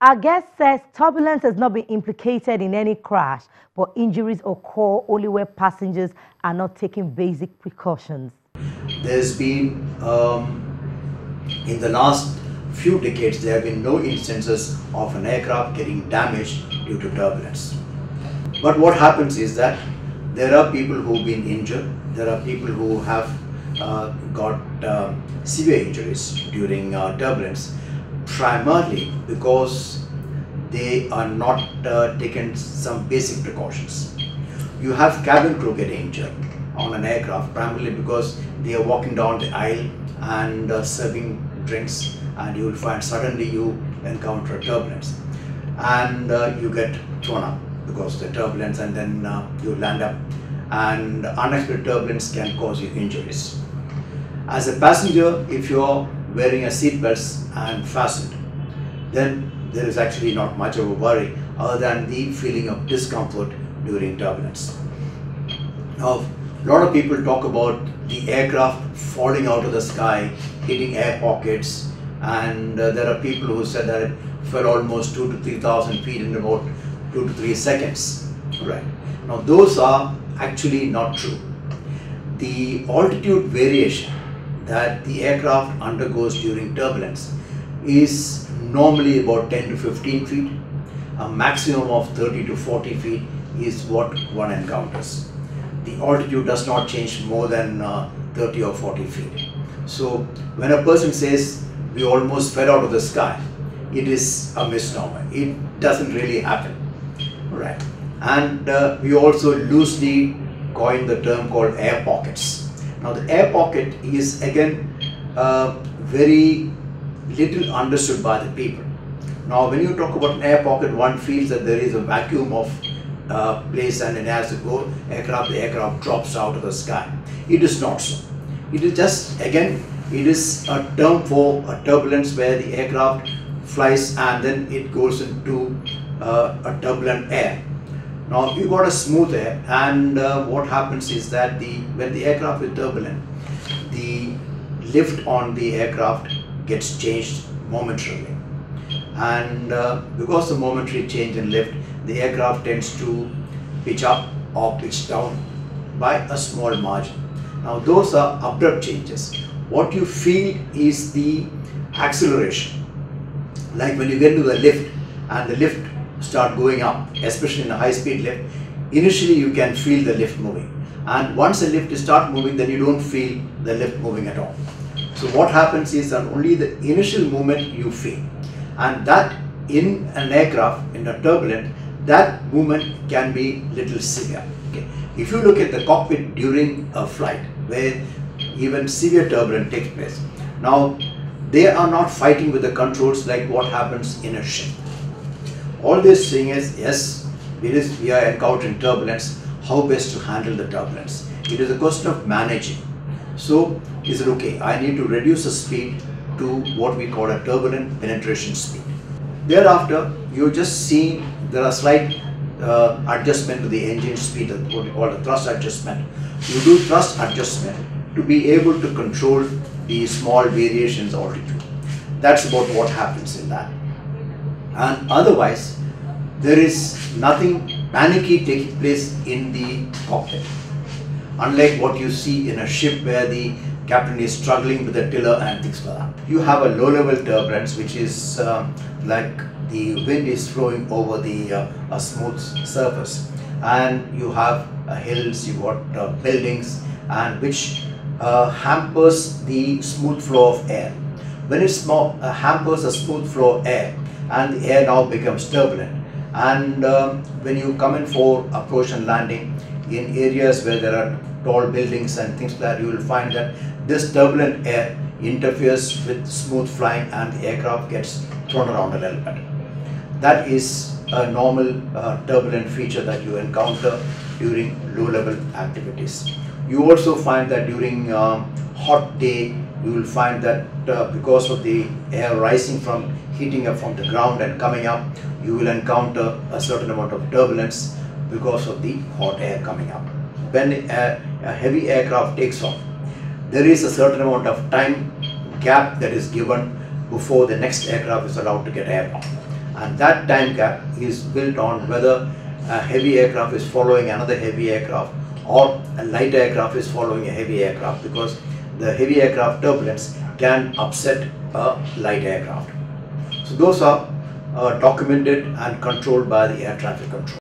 Our guest says turbulence has not been implicated in any crash, but injuries occur only where passengers are not taking basic precautions. There's been, in the last few decades, there have been no instances of an aircraft getting damaged due to turbulence. But what happens is that there are people who've been injured, there are people who have got severe injuries during turbulence, primarily because they are not taken some basic precautions. You have cabin crew getting injured on an aircraft primarily because they are walking down the aisle and serving drinks, and you will find suddenly you encounter a turbulence and you get thrown up because of the turbulence, and then you land up, and unexpected turbulence can cause you injuries. As a passenger, if you are wearing a seat belt and fastened, then there is actually not much of a worry other than the feeling of discomfort during turbulence. Now, a lot of people talk about the aircraft falling out of the sky, hitting air pockets, and there are people who said that it fell almost 2,000 to 3,000 feet in about 2 to 3 seconds. Right. Now, those are actually not true. The altitude variation that the aircraft undergoes during turbulence is normally about 10 to 15 feet. A maximum of 30 to 40 feet is what one encounters. The altitude does not change more than 30 or 40 feet. So when a person says we almost fell out of the sky, it is a misnomer. It doesn't really happen. Right. And we also loosely coined the term called air pockets. Now the air pocket is again very little understood by the people. Now when you talk about an air pocket, one feels that there is a vacuum of place and it has to go aircraft, the aircraft drops out of the sky. It is not so. It is just, again, it is a term for a turbulence where the aircraft flies and then it goes into a turbulent air. Now you got a smooth air, and what happens is that when the aircraft is turbulent, the lift on the aircraft gets changed momentarily, and because of the momentary change in lift, the aircraft tends to pitch up or pitch down by a small margin. Now those are abrupt changes. What you feel is the acceleration, like when you get into the lift and the lift start going up, especially in a high-speed lift. Initially you can feel the lift moving, and once the lift start moving, then you don't feel the lift moving at all. So what happens is that only the initial movement you feel, and that in an aircraft, in a turbulent, that movement can be little severe. Okay. If you look at the cockpit during a flight where even severe turbulence takes place, now they are not fighting with the controls like what happens in a ship. All they're saying is, yes, we are encountering turbulence, how best to handle the turbulence. It is a question of managing. So, is it okay, I need to reduce the speed to what we call a turbulent penetration speed. Thereafter, you just see there are slight adjustment to the engine speed, what we call the thrust adjustment. You do thrust adjustment to be able to control the small variations altitude. That's about what happens in that. And otherwise, there is nothing panicky taking place in the cockpit. Unlike what you see in a ship where the captain is struggling with the tiller and things like that. You have a low-level turbulence, which is like the wind is flowing over the a smooth surface, and you have hills, you got buildings, and which hampers the smooth flow of air. When it hampers the smooth flow of air, and the air now becomes turbulent, and when you come in for approach and landing in areas where there are tall buildings and things like that, you will find that this turbulent air interferes with smooth flying and the aircraft gets thrown around a little bit. That is a normal turbulent feature that you encounter during low-level activities. You also find that during hot day, you will find that because of the air rising from heating up from the ground and coming up, you will encounter a certain amount of turbulence because of the hot air coming up. When a heavy aircraft takes off, there is a certain amount of time gap that is given before the next aircraft is allowed to get airborne. and that time gap is built on whether a heavy aircraft is following another heavy aircraft or a light aircraft is following a heavy aircraft, because the heavy aircraft turbulence can upset a light aircraft. So those are documented and controlled by the air traffic control.